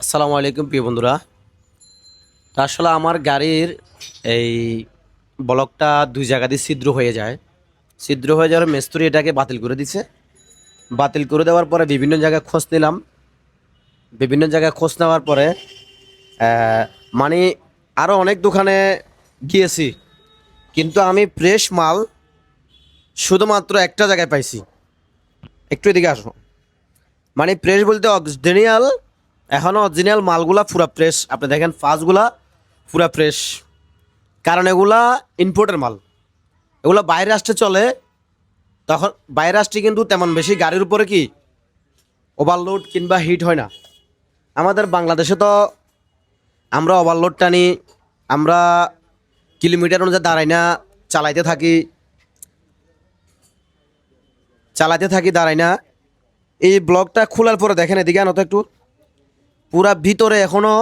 আসসালামু আলাইকুম প্রিয় বন্ধুরা। তো আসলে আমার গাড়ির এই ব্লকটা দুই জায়গা দিয়ে ছিদ্র হয়ে যায়। ছিদ্র হয়ে যাওয়ার মিস্ত্রি এটাকে বাতিল করে দিছে। বাতিল করে দেওয়ার পরে বিভিন্ন জায়গায় খোঁজ নিলাম। বিভিন্ন জায়গায় খোঁজ নেওয়ার পরে মানে আরও অনেক দোকানে গিয়েছি, কিন্তু আমি ফ্রেশ মাল শুধুমাত্র একটা জায়গায় পাইছি। একটু এদিকে আসো। মানে ফ্রেশ বলতে অরিজিনাল, এখনও অরিজিনাল মালগুলা পুরা ফ্রেশ। আপনি দেখেন ফার্স্টগুলা পুরা ফ্রেশ, কারণ এগুলা ইম্পোর্টের মাল। এগুলো বাইরে রাষ্ট্রে চলে, তখন বাইরে রাষ্ট্রে কিন্তু তেমন বেশি গাড়ির উপরে কি ওভারলোড কিংবা হিট হয় না। আমাদের বাংলাদেশে তো আমরা ওভারলোড টানি, আমরা কিলোমিটার অনুযায়ী দাঁড়াই না, চালাইতে থাকি দাঁড়াই না। এই ব্লকটা খোলার পরে দেখেন, এদিকে আনো তো একটু। পুরা ভিতরে এখনো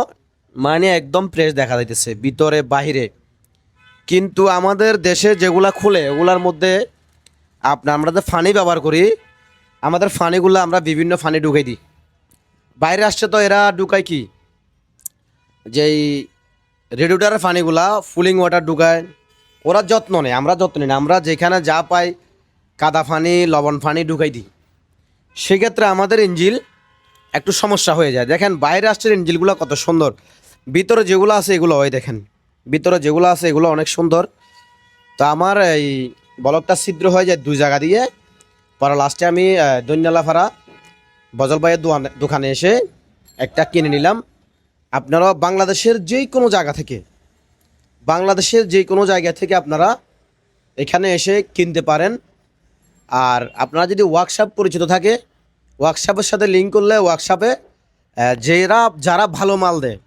মানে একদম ফ্রেশ দেখা যাইতেছে, ভিতরে বাহিরে। কিন্তু আমাদের দেশে যেগুলা খুলে ওগুলার মধ্যে আমরা যে ফানি ব্যবহার করি, আমাদের ফানিগুলো আমরা বিভিন্ন ফানি ঢুকাই দিই। বাইরে আসছে তো এরা ঢুকায় কি, যেই রেডিউটারের ফানিগুলা ফুলিং ওয়াটার ঢুকায়। ওরা যত্ন নেই, আমরা যত্ন নিই না। আমরা যেখানে যা পাই কাদা ফানি, লবণ ফানি ঢুকাই দিই। সেক্ষেত্রে আমাদের ইঞ্জিল একটু সমস্যা হয়ে যায়। দেখেন বাইরে আসছে ইঞ্জিলগুলো কত সুন্দর, ভিতরে যেগুলো আছে এগুলো ওই দেখেন, ভিতরে যেগুলো আছে এগুলো অনেক সুন্দর। তো আমার এই বলকটা ছিদ্র হয়ে যায় দুই জায়গা দিয়ে। পরে লাস্টে আমি দৈন্যালাফাড়া বজল ভাইয়ের দোকানে এসে একটা কিনে নিলাম। আপনারা বাংলাদেশের যে কোনো জায়গা থেকে আপনারা এখানে এসে কিনতে পারেন। আর আপনারা যদি ওয়ার্কশপ পরিচিত থাকে, ওয়ার্কশপের সাথে লিঙ্ক করলে ওয়ার্কশপে যারা ভালো মাল দেয়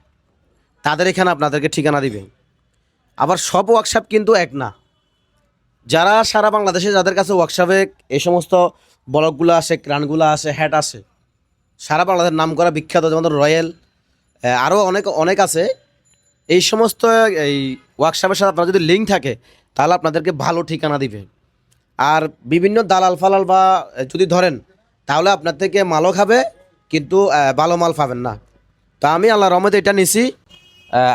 তাদের এখানে আপনাদেরকে ঠিকানা দিবে। আবার সব ওয়ার্কশপ কিন্তু এক না। যারা সারা বাংলাদেশে যাদের কাছে ওয়ার্কশপে এই সমস্ত ব্লকগুলো আসে, ক্রানগুলো আসে, হ্যাট আসে, সারা বাংলাদেশের নাম করা বিখ্যাত, যেমন রয়্যাল, আরও অনেক অনেক আছে। এই সমস্ত এই ওয়ার্কশপের সাথে আপনার যদি লিঙ্ক থাকে তাহলে আপনাদেরকে ভালো ঠিকানা দিবে। আর বিভিন্ন দালাল ফালাল বা যদি ধরেন তাহলে আপনার থেকে মালও খাবে, কিন্তু ভালো মাল পাবেন না। তো আমি আল্লাহর রহমতে এটা নিছি।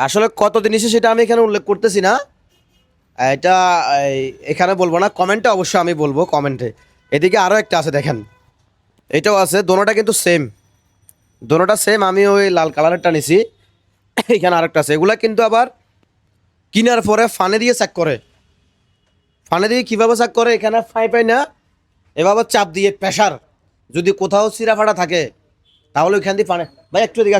আসলে কতদিন নিছি সেটা আমি এখানে উল্লেখ করতেছি না, এটা এখানে বলবো না, কমেন্টে অবশ্যই আমি বলবো, কমেন্টে। এদিকে আরও একটা আছে দেখেন, এটাও আছে, দোনোটা কিন্তু সেম, দোনোটা সেম। আমি ওই লাল কালারেরটা নিছি। এখানে আরেকটা আছে, এগুলা কিন্তু আবার কিনার পরে ফানে দিয়ে চেক করে। ফানে দিয়ে কীভাবে চেক করে, এখানে পাই না, এভাবে চাপ দিয়ে প্রেশার, যদি কোথাও চিরা ফাটা থাকে তাহলে ওইখান দিয়ে ফানে। ভাই একটু এদিকে